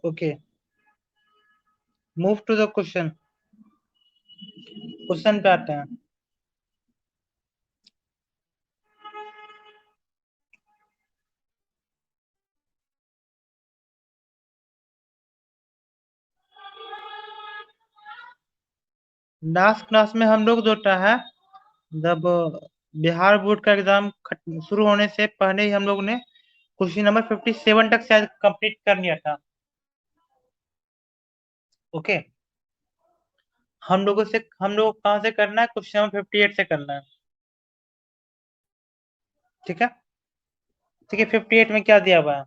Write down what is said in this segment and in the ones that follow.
Okay, move to the question पे आते हैं। लास्ट क्लास में हम लोग जो है जब बिहार बोर्ड का एग्जाम शुरू होने से पहले ही हम लोग ने क्वेश्चन नंबर 57 तक शायद कंप्लीट कर लिया था। ओके, हम लोग कहाँ से करना है, क्वेश्चन नंबर 58 से करना है। ठीक है, ठीक है, 58 में क्या दिया हुआ है?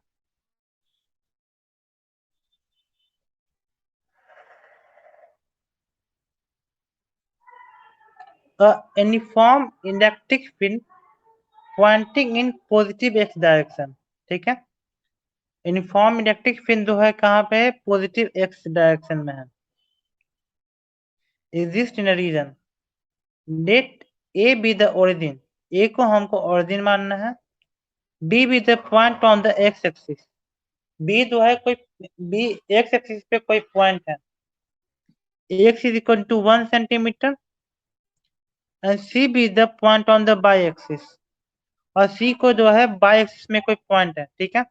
A uniform electric field pointing in positive x direction. ठीक है, यूनिफॉर्म इलेक्ट्रिक फील्ड जो है कहाँ पे है? पॉजिटिव एक्स डायरेक्शन में है। Exist in a region, let A be the origin, A को हमको ओरिजिन मानना है, B be the point on the x axis, B जो है कोई बी एक्स एक्सिस पे कोई पॉइंट है, x is equal to 1 centimetre and C B the point on the y axis, और सी को जो है बाई एक्सिस में कोई पॉइंट है। ठीक है,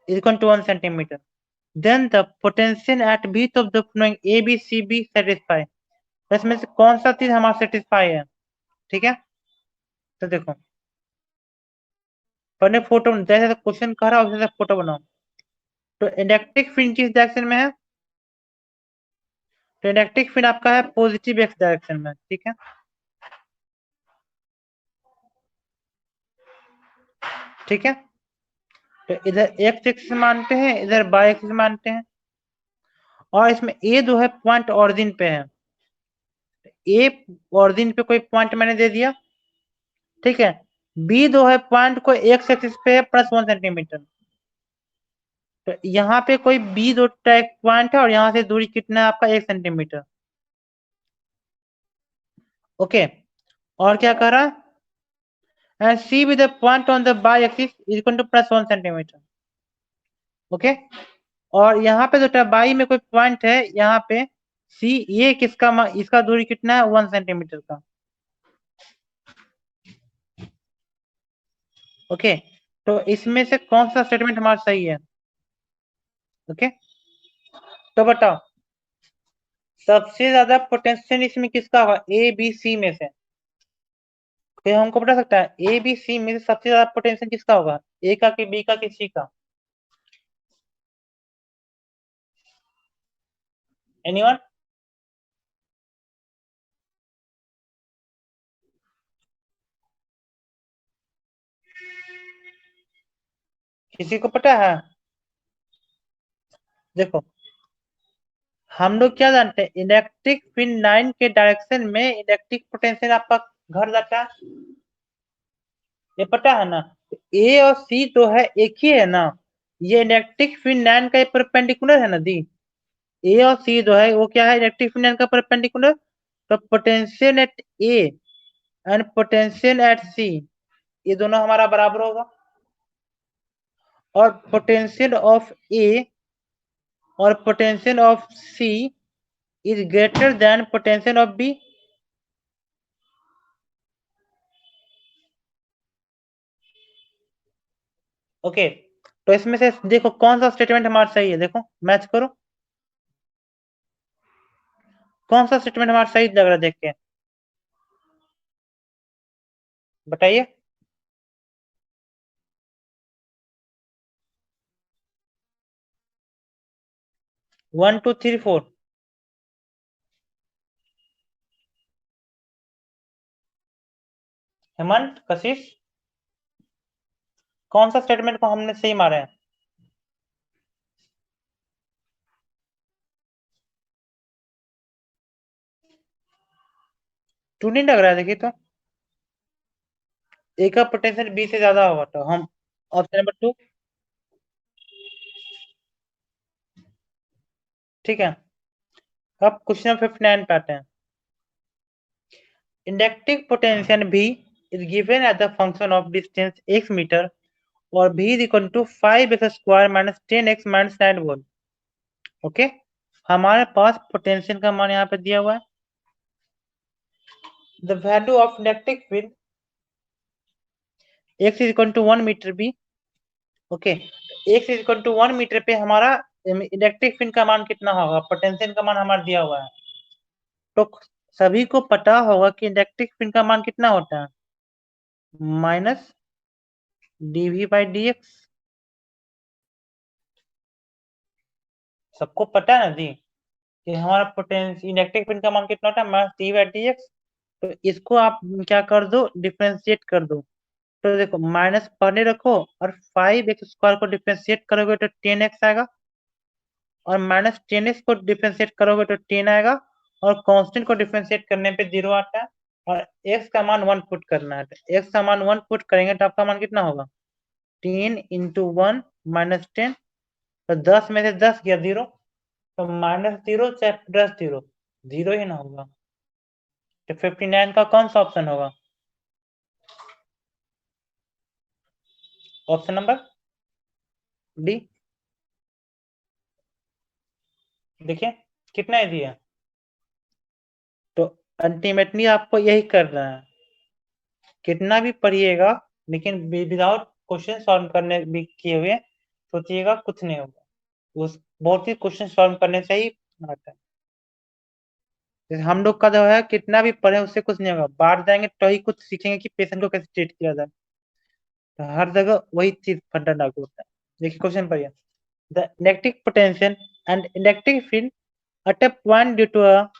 equal to 1 centimetre, then the potential at both of the following A B C B satisfy, इसमें से कौन सा चीज हमारा सेटिस्फाई है? ठीक है, तो देखो पहले फोटो जैसे क्वेश्चन कह रहा है वैसे फोटो बनाओ। तो इलेक्ट्रिक फील्ड किस डायरेक्शन में है? तो इलेक्ट्रिक फील्ड आपका है पॉजिटिव एक्स डायरेक्शन में। ठीक है, ठीक है, तो इधर एक्स एक्सिस मानते हैं, इधर बाई एक्सिस मानते हैं, और इसमें ए जो है पॉइंट ऑरिजिन पे है, ए ऑरिजिन पे कोई पॉइंट मैंने दे दिया। ठीक है, बी जो है पॉइंट को एक्स एक्सिस पे है +1 सेंटीमीटर, तो यहाँ पे कोई बी दो एक पॉइंट है और यहाँ से दूरी कितना है आपका? 1 सेंटीमीटर। ओके, और क्या कर रहा है? And C with the point on the y axis is equal to +1 centimetre. Okay, और यहाँ पे जो बाई में कोई पॉइंट है यहाँ पे सी, ये किसका इसका दूरी कितना है? 1 सेंटीमीटर का। ओके, तो इसमें से कौन सा स्टेटमेंट हमारा सही है? ओके, तो बताओ सबसे ज्यादा पोटेंशियल इसमें किसका होगा? ए बी सी में से कोई हमको बता सकता है ए बी सी में से सबसे ज्यादा पोटेंशियल किसका होगा? ए का कि बी का कि सी का? एनीवन? किसी को पता है? देखो हम लोग क्या जानते हैं, इलेक्ट्रिक फील्ड लाइन के डायरेक्शन में इलेक्ट्रिक पोटेंशियल आपका घर जाता है, ये पता है ना? ए और सी तो है एक ही है ना, ये इलेक्ट्रिक फील्ड लाइन का परपेंडिकुलर है ना दी। ए और सी जो है वो क्या है? इलेक्ट्रिक फील्ड लाइन का परपेंडिकुलर। तो potential at A and potential at C, ये दोनों हमारा बराबर होगा, और पोटेंशियल ऑफ ए और potential of C is greater than potential of B. Okay, तो इसमें से देखो कौन सा स्टेटमेंट हमारा सही है, देखो मैच करो कौन सा स्टेटमेंट हमारा सही लग रहा है, देख के बताइए। 1 2 3 4। हेमंत, कशिश, कौन सा स्टेटमेंट को हमने सही मारा है? टू नहीं लग रहा है, देखिए तो ए का पोटेंशियल बी से ज्यादा होगा, तो हम ऑप्शन नंबर 2। ठीक है, अब क्वेश्चन नंबर 59 पे आते हैं। इलेक्ट्रिक पोटेंशियल भी is given as a function of distance x meter और v is equal to 5x² minus 10x minus 9 volt. Okay, हमारे पास पोटेंशियल का मान यहाँ पे दिया हुआ है। The value of electric field x is equal to 1 metre b। Okay, x is equal to 1 metre पे हमारा इलेक्ट्रिक फील्ड का मान कितना होगा, पोटेंशियल का मान हमारा दिया हुआ है। तो सभी को पता होगा कि इलेक्ट्रिक फील्ड का मान कितना होता है, माइनस dv/dx। सबको पता है ना जी कि हमारा पोटेंशियल इलेक्ट्रिक फील्ड का मान कितना होता है, माइनस dv/dx। तो इसको आप क्या कर दो, डिफरेंशिएट कर दो। तो देखो माइनस पहले रखो और 5x² को डिफरेंशिएट करोगे तो 10x आएगा, और माइनस 10x को डिफरेंशिएट करोगे तो 10 आएगा, और कांस्टेंट को डिफरेंशिएट करने पे 0 आता है, और x का मान 1 पुट करना है। तो x का मान 1 पुट करेंगे तो आपका मान कितना होगा, 10 × 1 माइनस 10। तो 10 में से 10 गया 0, तो माइनस 0 चाहे प्लस 0, 0 ही ना होगा। तो 59 का कौन सा ऑप्शन होगा, ऑप्शन नंबर डी। देखिए कितना इजी है। तो अल्टीमेटली आपको यही करना है, कितना भी पढ़िएगा लेकिन विदाउट क्वेश्चन सॉल्व करने भी किए हुए सोचिएगा कुछ नहीं होगा। उस बहुत ही क्वेश्चन सॉल्व करने से ही आता है। जैसे हम लोग का जो है कितना भी पढ़े उससे कुछ नहीं होगा, बाहर जाएंगे तो ही कुछ सीखेंगे कि पेशेंट को कैसे ट्रीट किया जाए। तो हर जगह वही चीज फंडा लागू होता है। देखिए क्वेश्चन पढ़िए, the electric potential and electric field at a point due to a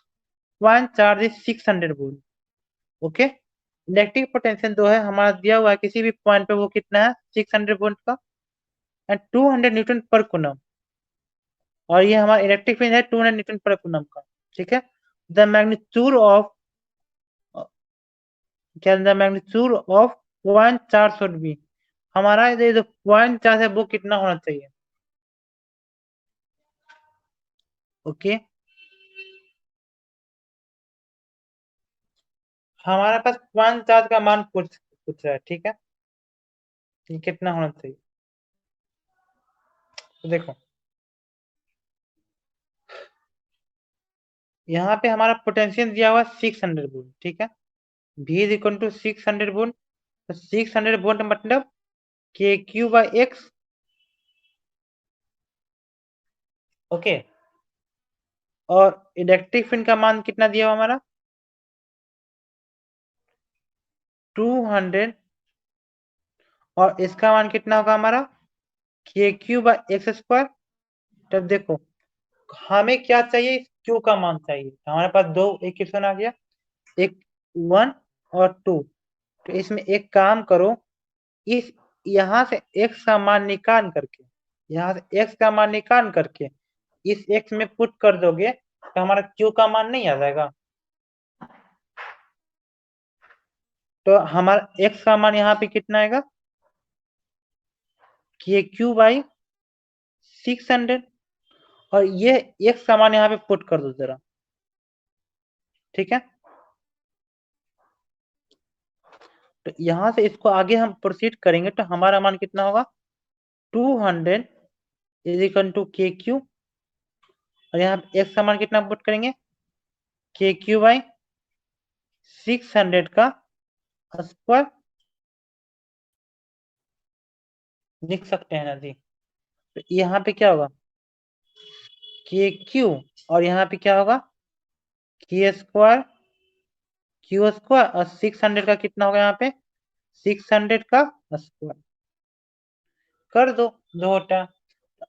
point charge is 600 volt. Okay, electric potential जो है हमारा दिया हुआ है किसी भी पॉइंट पे, वो कितना है 600 वोल्ट का, एंड 200 न्यूटन पर कूलम। और ये हमारा इलेक्ट्रिक फील्ड है 200 न्यूटन पर कूलम का। ठीक है, द मैग्नीट्यूड ऑफ क्या, the magnitude of point charge should be. हमारा ये जो पॉइंट चार्ज है वो कितना होना चाहिए। ओके, हमारे पास पॉइंट चार्ज का मान पूछ रहा है। ठीक है, ये कितना होना चाहिए, तो देखो यहाँ पे हमारा पोटेंशियल दिया हुआ 600 वोल्ट। ठीक है, v is equal to 600 volt. तो 600 वोल्ट मतलब KQ/X। ओके, और इलेक्ट्रिक फील्ड का मान कितना दिया हुआ हमारा 200, और इसका मान कितना होगा हमारा KQ/X²। तब देखो हमें क्या चाहिए, Q का मान चाहिए। तो हमारे पास दो इक्वेशन आ गया, एक 1 और 2। तो इसमें एक काम करो, इस यहाँ से x का मान निकाल करके, यहाँ से x का मान निकाल करके इस x में पुट कर दोगे तो हमारा q का मान नहीं आ जाएगा। तो हमारा x का मान यहाँ पे कितना आएगा, KQ/600। और ये x का मान यहाँ पे पुट कर दो जरा। ठीक है, तो यहाँ से इसको आगे हम प्रोसीड करेंगे तो हमारा मान कितना होगा, 200 इज इक्वल टू KQ, और यहाँ x का मान कितना पुट करेंगे, KQ/600 का स्क्वायर लिख सकते हैं ना जी। तो यहाँ पे क्या होगा, KQ, और यहाँ पे क्या होगा K² Q² और 600 का कितना होगा, यहाँ पे 600 का स्क्वायर कर दो, जो होता है।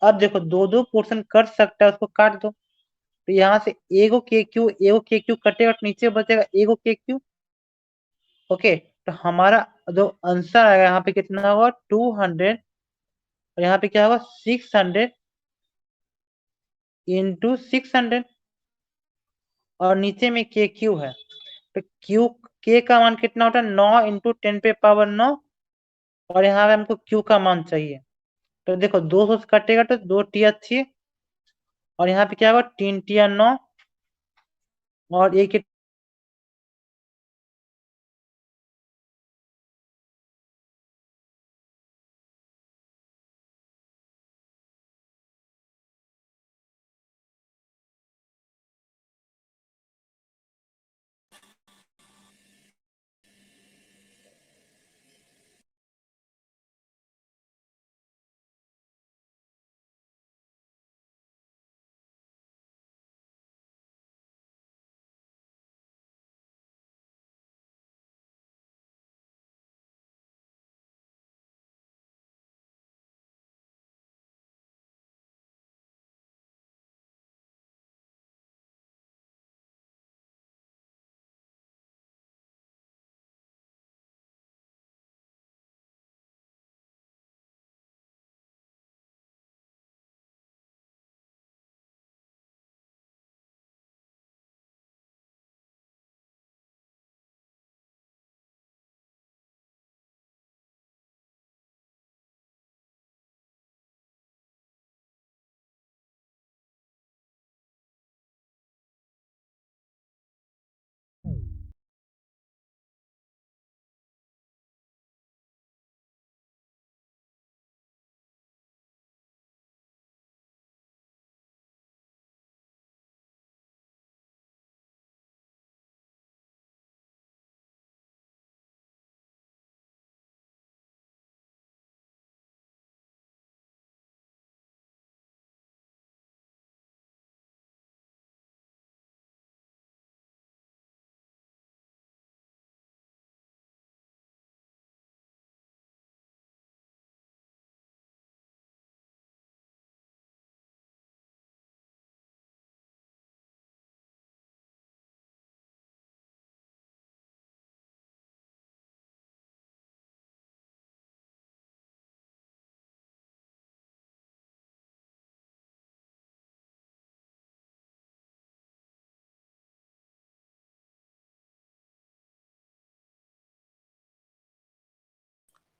अब देखो दो दो पोर्शन कर सकता है, उसको काट दो। तो यहाँ से एगो KQ कटेगा तो नीचे बचेगा एगो KQ। ओके, तो हमारा जो आंसर आएगा यहाँ पे कितना होगा 200, और यहाँ पे क्या होगा 600 इंटू 600, और नीचे में KQ है। तो क्यू के का मान कितना होता है 9 इंटू 10⁻⁹, और यहाँ पे हमको क्यू का मान चाहिए। तो देखो 200 से कटेगा तो 2 × 6, और यहाँ पे क्या होगा 3 × 9, और एक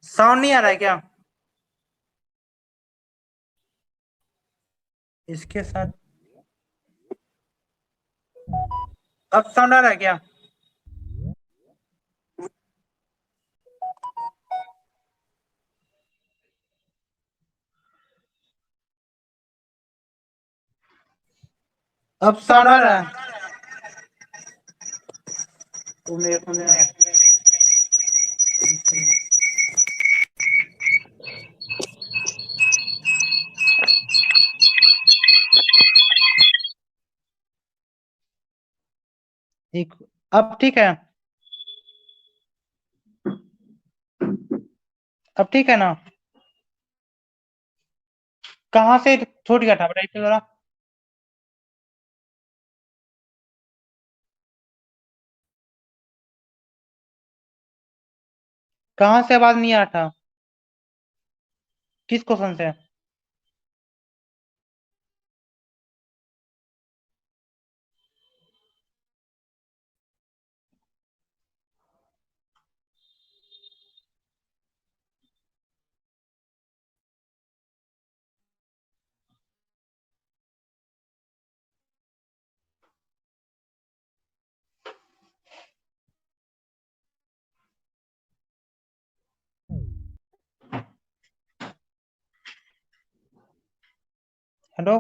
साउंड नहीं आ रहा है क्या? इसके साथ अब साउंड आ रहा है क्या? अब साउंड आ रहा है? मेरे फोन में एक, अब ठीक है? अब ठीक है ना? कहाँ से छूट गया था बताइए जरा। कहाँ से आवाज नहीं आ रहा था? किस क्वेश्चन से? हेलो।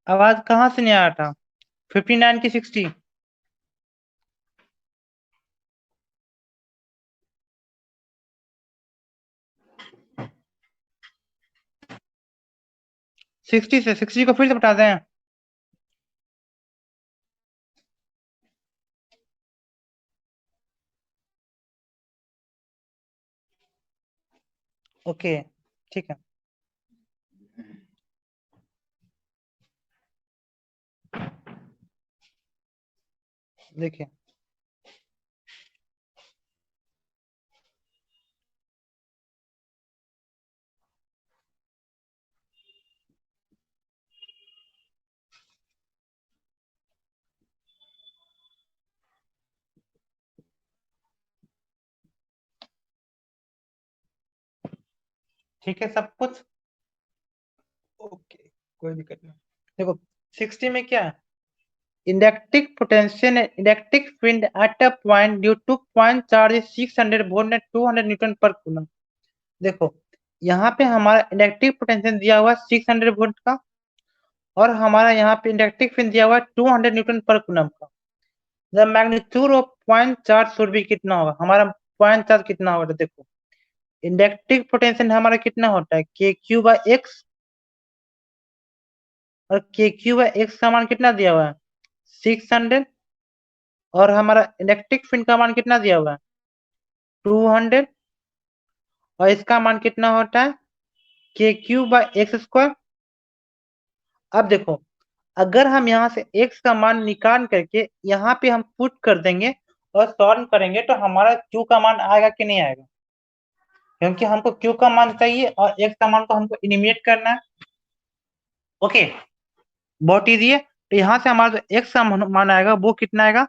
आवाज कहाँ से नहीं आ रहा था? 59 की 60? 60 से 60 को फिर से बता दें? ओके ठीक है। देखिए ठीक है सब कुछ। ओके कोई दिक्कत नहीं। देखो 60 में क्या है? Electric potential electric field at a point due two point charge 600 volt 200 Newton पर कूलम। देखो यहाँ पे हमारा इलेक्ट्रिक पोटेंशियल दिया हुआ है 600 वोल्ट का, और हमारा यहाँ पे इलेक्ट्रिक फील्ड दिया हुआ है 200 न्यूटन पर कूलम का। The magnitude of point charge should be कितना होगा? हमारा पॉइंट चार्ज कितना होगा? तो देखो इलेक्ट्रिक पोटेंशियल हमारा कितना होता है, के क्यू बाई एक्स, और के क्यू बाई एक्स का मान कितना दिया हुआ है? 600। और हमारा इलेक्ट्रिक फील्ड का मान कितना दिया हुआ है? 200। और इसका मान कितना होता है? के क्यू बाई एक्स स्क्वायर। अब देखो अगर हम यहाँ से x का मान निकाल करके यहाँ पे हम पुट कर देंगे और सॉल्व करेंगे तो हमारा q का मान आएगा कि नहीं आएगा? क्योंकि हमको q का मान चाहिए और x का मान को हमको एलिमिनेट करना है। ओके बहुत इजी है। तो यहाँ से हमारा जो x का मान आएगा वो कितना आएगा?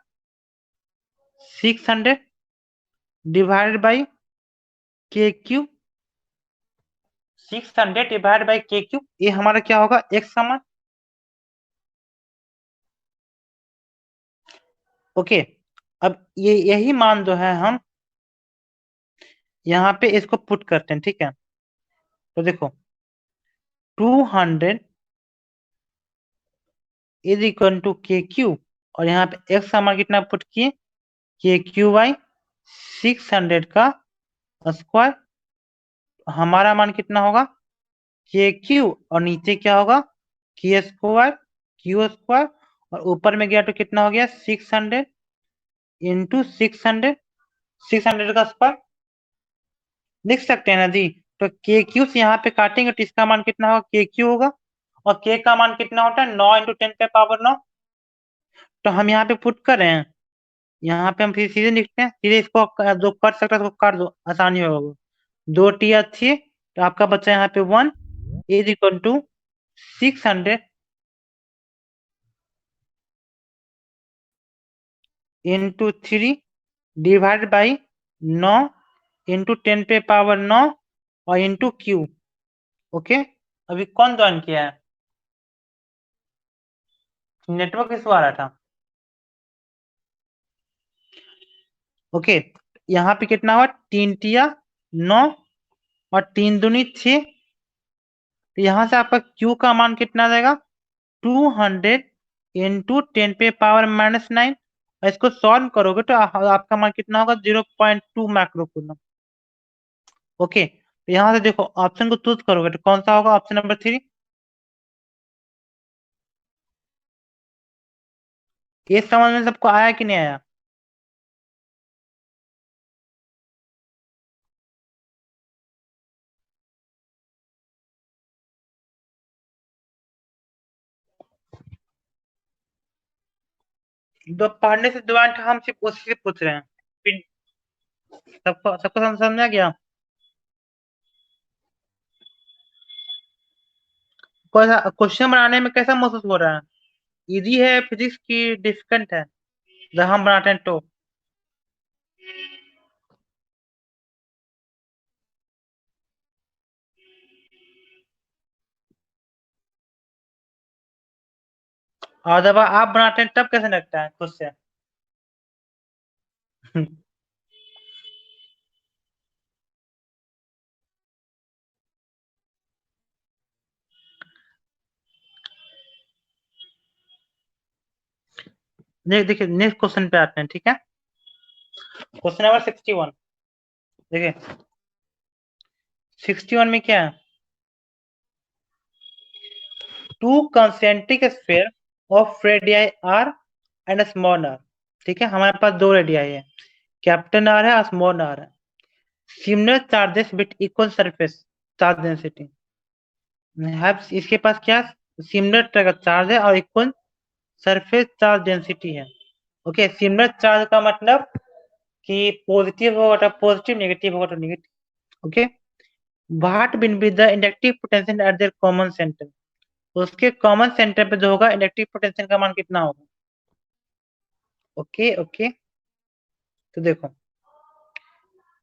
600 डिवाइडेड बाई के क्यू। 600 डिवाइडेड बाई के क्यू, ये हमारा क्या होगा? x का मान। ओके अब ये यही मान जो है हम यहाँ पे इसको पुट करते हैं, ठीक है? तो देखो 200 इज इक्वल टू के क्यू, और यहाँ पे एक्स का मान कितना पुट किए? के क्यू बाई 600 का स्क्वायर। हमारा मान कितना होगा? के क्यू, और नीचे क्या होगा? के स्क्वायर, क्यू स्क्वायर, और ऊपर में गया तो कितना हो गया? 600 इंटू 600, 600 का स्क्वायर। लिख सकते हैं ना जी? तो के क्यू से यहाँ पे काटेंगे तो इसका मान कितना होगा? के क्यू होगा, और के का मान कितना होता है? 9 इंटू 10 का पावर 9। तो हम यहाँ पे पुट कर रहे हैं, यहाँ पे हम फिर सीधे लिखते हैं, सीधे इसको जो कर सकता है उसको काट दो, आसानी होगा। 2 TR3 तो आपका बचा यहाँ पे 1 is equal to 600 into 3 divide by 9 into 10 पे पावर 9 और इंटू क्यू। ओके, अभी कौन ज्वाइन किया है? नेटवर्क इशू आ रहा था। ओके, यहाँ पे कितना हुआ? 3 तिया 9 और 3 दूनी 6। तो यहाँ से आपका क्यू का मान कितना जाएगा? 200 इंटू 10 पे पावर -9। और इसको सॉल्व करोगे तो आपका मान कितना होगा? 0.2 माइक्रोकूलम। ओके, तो यहाँ से देखो ऑप्शन को चूज करोगे तो कौन सा होगा? Option number 3। ये समझ में सबको आया कि नहीं आया? तो पढ़ने से दुआ हम सिर्फ उसी से पूछ रहे हैं। फिर सबको सबको समझ में आ गया? क्वेश्चन बनाने में कैसा महसूस हो रहा है? इजी है फिजिक्स की डिफिकल्ट है जब हम बनाते हैं तो? और जब आप बनाते हैं तब कैसे लगता है खुद से? देखिए नेक्स्ट क्वेश्चन पे आते हैं, ठीक है? Question number 61। देखिए 61 में क्या है? Two concentric sphere of radii R and small R. ठीक है, हमारे पास दो रेडियाई है, कैपिटल आर है और स्मॉल आर है। Similar charges with equal surface charge density. इसके पास क्या? सिमिलर तरह का चार्ज है और इक्वल सरफेस चार्ज डेंसिटी है। ओके, सिमिलर चार्ज का मतलब कि पॉजिटिव होगा तो पॉजिटिव, नेगेटिव होगा तो negative. Okay, what will be the inductive potential at their common centre? उसके कॉमन सेंटर पे जो होगा इंडक्टिव पोटेंशियल का मान कितना होगा? ओके ओके, तो देखो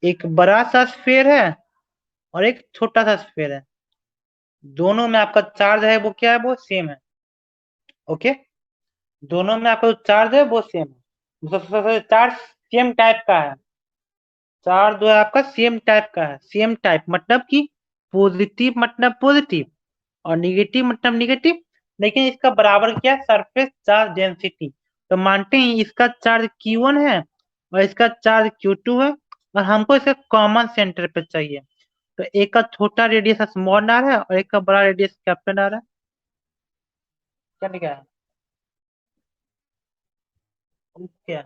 एक बड़ा सा स्फीयर है और एक छोटा सा स्फीयर है। दोनों में आपका चार्ज है वो क्या है? वो सेम है। ओके, दोनों में आपका जो चार्ज है वो सेम है। चार्ज सेम टाइप का है। चार्ज जो है आपका सेम टाइप का है। सेम टाइप मतलब कि पॉजिटिव मतलब पॉजिटिव और निगेटिव मतलब निगेटिव। लेकिन इसका बराबर क्या है? Surface charge density. तो मानते हैं इसका चार्ज Q1 है और इसका चार्ज Q2 है और हमको इसका कॉमन सेंटर पे चाहिए। तो एक का छोटा रेडियस स्मॉल आर है और एक का बड़ा रेडियस कैपिटल आर है। क्या लिखा है? क्या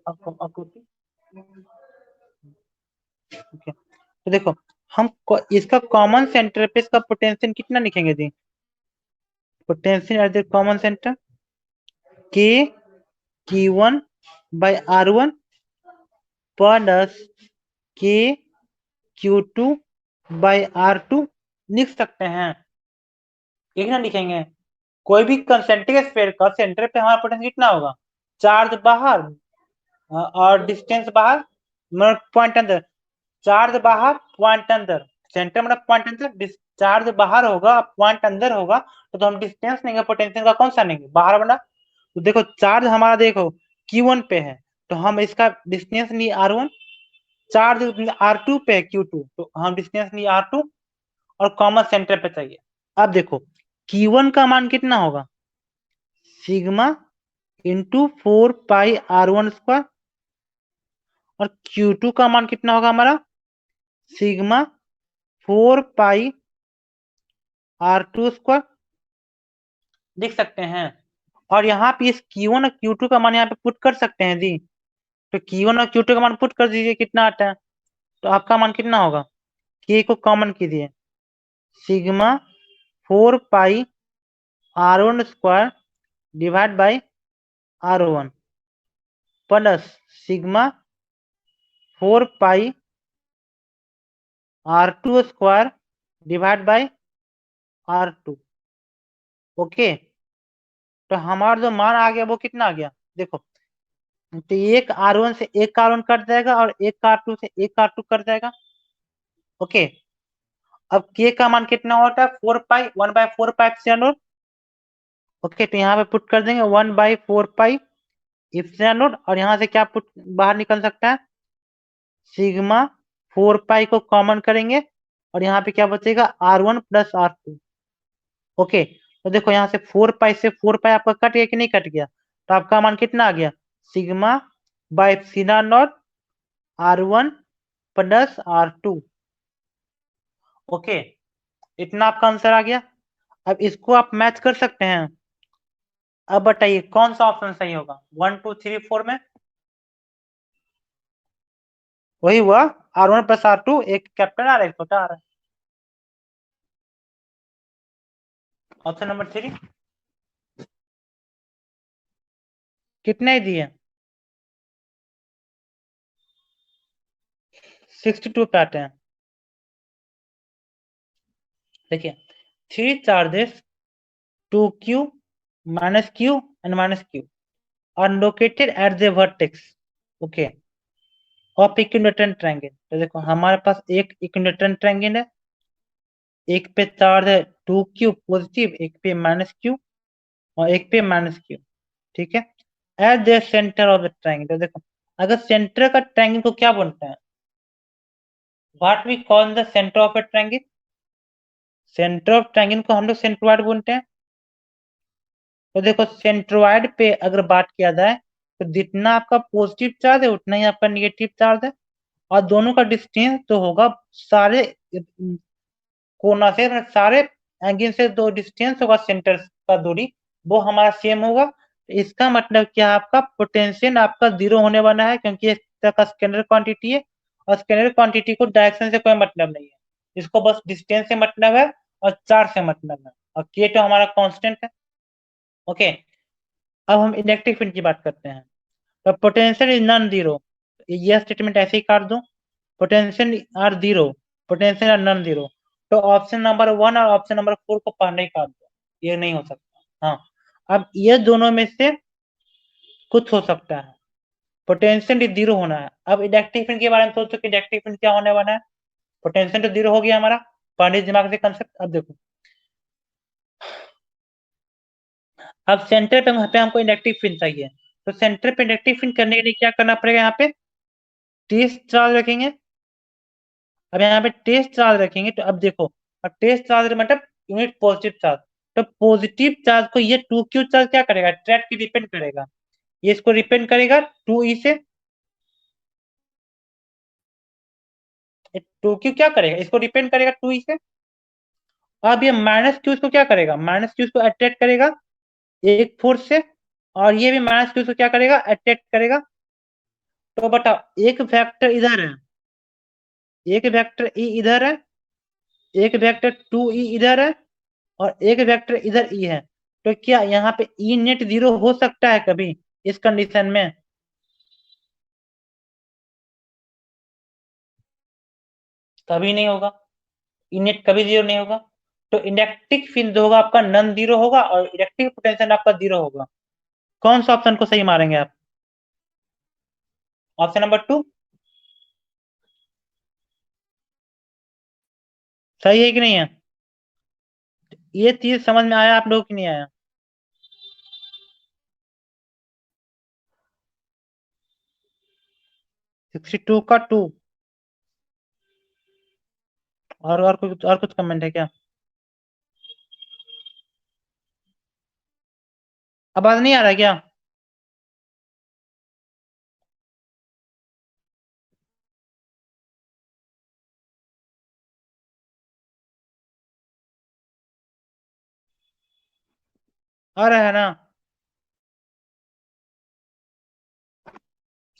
आपको okay. तो देखो हम इसका कॉमन सेंटर पे इसका पोटेंशियल कितना लिखेंगे जी? Potential at the common centre के Q1 बाई R1 प्लस के Q2 बाई R2 लिख सकते हैं। एक ना लिखेंगे? कोई भी कंसेंट्रिक स्फीयर का सेंटर पे हमारा पोटेंशियल कितना होगा? चार्ज बाहर और डिस्टेंस बाहर मतलब पॉइंट अंदर। चार्ज बाहर पॉइंट अंदर, सेंटर मतलब पॉइंट अंदर। चार्ज बाहर होगा पॉइंट अंदर होगा तो हम डिस्टेंस लेंगे पोटेंशियल का कौन सा लेंगे? बाहर वाला। तो देखो चार्ज हमारा देखो Q1 पे है तो हम इसका डिस्टेंस लिए R1। चार्ज R2 पे है Q2 तो हम डिस्टेंस लिए R2 और कॉमन सेंटर पे चाहिए। अब देखो Q1 का मान कितना होगा? सिग्मा इंटू 4 पाई R1 स्क्वायर। और Q2 का मान कितना होगा हमारा? सिग्मा 4 पाई R2 स्क्वायर। लिख सकते हैं। और यहाँ पे इस Q1 और Q2 का मान यहाँ पे पुट कर सकते हैं जी। तो Q1 और Q2 का मान पुट कर दीजिए, कितना आता है? तो आपका मान कितना होगा? K को कॉमन कीजिए, sigma 4 pi R1 square divide by R1 plus sigma 4 pi R2 square divide by R2। Okay, तो हमारा जो मान आ गया वो कितना आ गया देखो। तो एक R1 से एक R1 कट जाएगा और एक R2 से एक R2 कट जाएगा। ओके, अब के का मान कितना होता है 4 पाई 1/4 पाई। ओके, तो यहाँ पे पुट कर देंगे 1/4 पाई और यहाँ से क्या पुट बाहर निकल सकता है सिग्मा 4 पाई को कॉमन करेंगे और यहाँ पे क्या बचेगा R1 प्लस R2। ओके, तो देखो यहाँ से 4 पाई से 4 पाई आपका कट गया कि नहीं कट गया, तो आपका मान कितना आ गया सिग्मा बाय सीना not R1 plus R2। Okay, इतना आपका आंसर आ गया। अब इसको आप मैच कर सकते हैं। अब बताइए कौन सा ऑप्शन सही होगा 1 2 3 4 में। वही हुआ R1 प्लस R2, एक कैपिटल आ रहा है एक छोटा आ रहा है। ऑप्शन नंबर 3 कितने ही दिए 62 पे आते हैं। देखिए 3 charges 2q minus q and minus q are located at the vertex, okay, of equilateral triangle। तो देखो हमारे पास एक इक्विलेटरल ट्रायंगल है, एक पे चार्ज है 2q पॉजिटिव, एक पे -q और एक पे -q। ठीक है, at the centre of the triangle. तो देखो अगर सेंटर का ट्रायंगल को क्या बोलते हैं, what we call the centre of a triangle. Centre of triangle को हम लोग सेंट्रोइड बोलते हैं। तो देखो सेंट्रोइड पे अगर बात किया जाए तो जितना आपका पॉजिटिव चार्ज है उतना ही आपका निगेटिव चार्ज है, और दोनों का डिस्टेंस तो होगा सारे कोना से सारे एंगल से जो डिस्टेंस होगा सेंटर का दूरी वो हमारा सेम होगा। तो इसका मतलब क्या आपका पोटेंशियल आपका जीरो होने वाला है, क्योंकि एक तरह का स्केलर क्वांटिटी है और स्केलर क्वांटिटी को डायरेक्शन से कोई मतलब नहीं है, इसको बस डिस्टेंस से मतलब है और चार्ज से मतलब है, और के तो हमारा कांस्टेंट है। ओके, अब हम इलेक्ट्रिक फील्ड की बात करते हैं। तो पोटेंशियल इज नॉन जीरो, यह स्टेटमेंट ऐसे ही काट दो, potential are zero, potential are non zero. तो ऑप्शन नंबर 1 और ऑप्शन नंबर 4 को पहले ही काट दो, ये नहीं हो सकता। हाँ, अब ये दोनों में से कुछ हो सकता है, पोटेंशियल जीरो होना है। अब इलेक्ट्रिक फील्ड के बारे में सोचो कि इलेक्ट्रिक फील्ड क्या होने वाला है, पोटेंशियल तो जीरो हो गया हमारा, पहले दिमाग से कंसेप्ट। अब देखो अब सेंटर पे हमको इलेक्ट्रिक फील्ड चाहिए, तो सेंटर पे इलेक्ट्रिक फील्ड करने के लिए क्या करना पड़ेगा, यहाँ पे टेस्ट चार्ज रखेंगे। अब यहाँ पे टेस्ट चार्ज रखेंगे तो अब देखो, अब टेस्ट चार्ज मतलब यूनिट पॉजिटिव चार्ज, तो पॉजिटिव चार्ज को ये 2q चार्ज क्या करेगा ट्रैक की रिपेंड करेगा, ये इसको रिपेंड करेगा 2e से। 2q क्या करेगा इसको रिपेंड करेगा 2e से। अब ये -q इसको क्या करेगा, -q इसको अट्रैक्ट करेगा एक फोर्स से, और ये भी -q इसको क्या करेगा अट्रैक्ट करेगा। तो बताओ एक वेक्टर इधर है, एक वेक्टर e इधर है, एक वेक्टर 2e इधर है और एक वेक्टर इधर ई है। तो क्या यहाँ पे ई नेट जीरो हो सकता है कभी इस कंडीशन में? कभी नहीं होगा, ई नेट कभी जीरो नहीं होगा। तो इलेक्ट्रिक फील्ड जो होगा आपका नन जीरो होगा और इलेक्ट्रिक पोटेंशियल आपका जीरो होगा। कौन सा ऑप्शन को सही मारेंगे आप, ऑप्शन नंबर 2 सही है कि नहीं है? ये चीज समझ में आया आप लोग की नहीं आया? 62 का 2, और कुछ कमेंट है क्या? आवाज नहीं आ रहा है क्या? आ रहा है ना?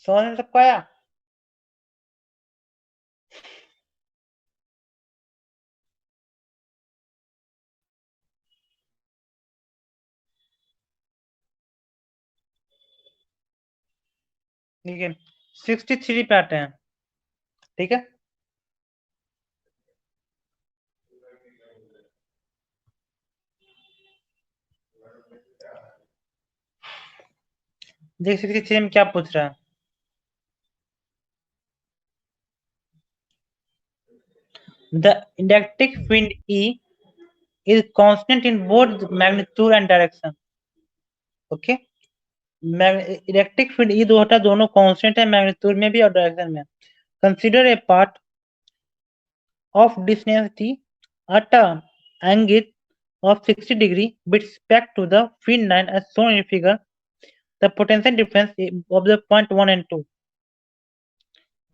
समझ में सबको आया? ठीक है, 63 पे आते हैं। ठीक है, देख सकते थे में क्या पूछ रहा है। The electric field E is constant in both magnitude and direction. Okay, electric field E दो होता दोनों कांस्टेंट है, मैग्नीट्यूड में भी और डायरेक्शन में। Consider a part of distance t at an angle of 60 degree with respect to the field line as shown in figure. The potential difference of the point 1 and 2,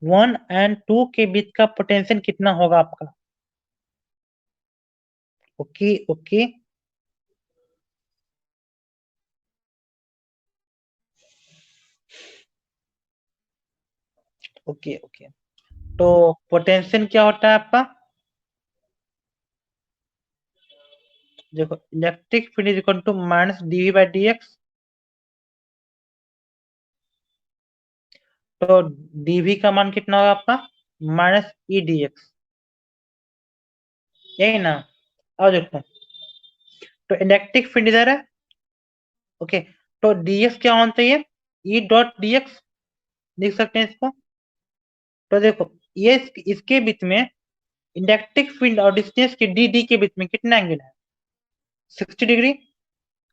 1 and 2 के बीच का potential कितना होगा आपका। Okay okay okay okay. तो potential क्या होता है आपका, देखो electric field is equal to minus dv by d x. तो डीवी का मान कितना होगा आपका, माइनस ई डी एक्स, यही ना। अब देखो, तो इलेक्ट्रिक फील्ड इधर है, ओके, तो डीएक्स क्या होना चाहिए, ई डॉट डीएक्स, लिख सकते हैं इसको। तो देखो ये इसके बीच में इलेक्ट्रिक फील्ड और डिस्टेंस के डी डी के बीच में कितना एंगल है, 60 डिग्री।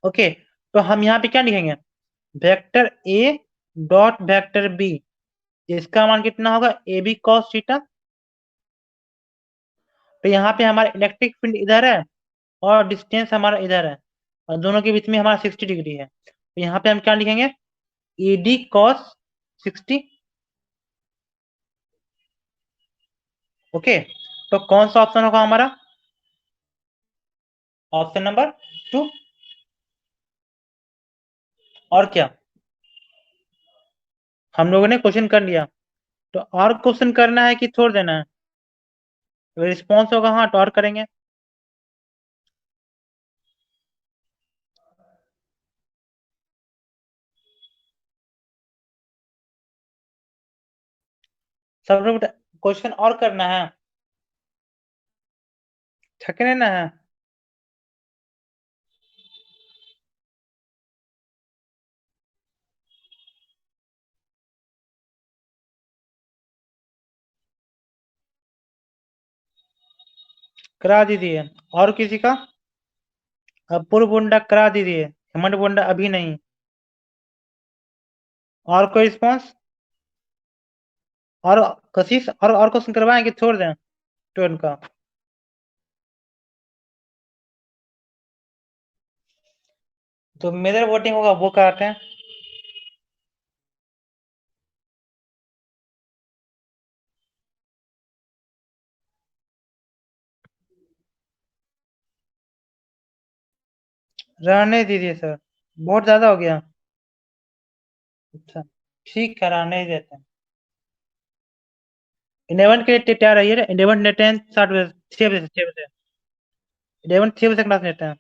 ओके, तो हम यहाँ पे क्या लिखेंगे, vector A dot vector B, इसका मान कितना होगा, ए बी कॉस थीटा। तो यहाँ पे हमारा इलेक्ट्रिक फील्ड इधर है और डिस्टेंस हमारा इधर है, और दोनों के बीच में हमारा 60 डिग्री है, तो यहाँ पे हम क्या लिखेंगे, ए डी कॉस 60। ओके, तो कौन सा ऑप्शन होगा हमारा, ऑप्शन नंबर 2। और क्या, हम लोगों ने क्वेश्चन कर लिया, तो और क्वेश्चन करना है कि छोड़ देना है, रिस्पॉन्स होगा हाँ तो और करेंगे। सब लोग क्वेश्चन और करना है, थकने ना है। करा दीजिए, और किसी का, अपूर्व बुंडा करा दीजिए, हेमंत बुंडा अभी नहीं। और कोई रिस्पॉन्स, और कशिश और क्वेश्चन करवाएं कि छोड़ दें ट्वेल्व का। तो मेजर वोटिंग होगा वो कराते हैं। रहने दीजिए सर, बहुत ज्यादा हो गया। अच्छा ठीक है, रहने ही देते हैं। 11 के लिए तैयार रहिए, 11 लेते हैं 7 बजे, 6 बजे, 6 बजे, 11 6 बजे क्लास लेते हैं।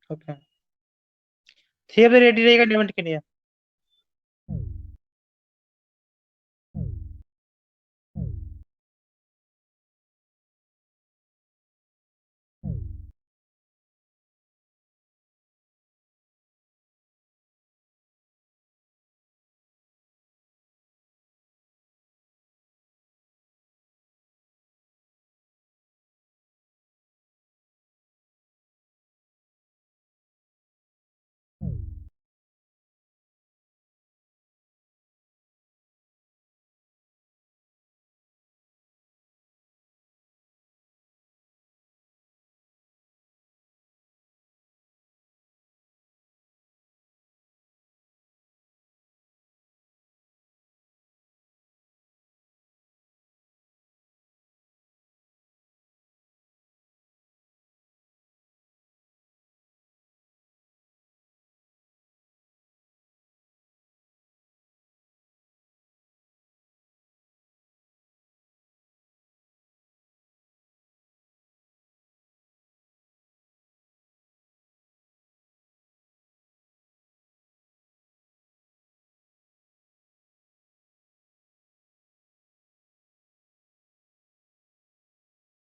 ओके, 6 बजे रेडी रहेगा 11 के लिए।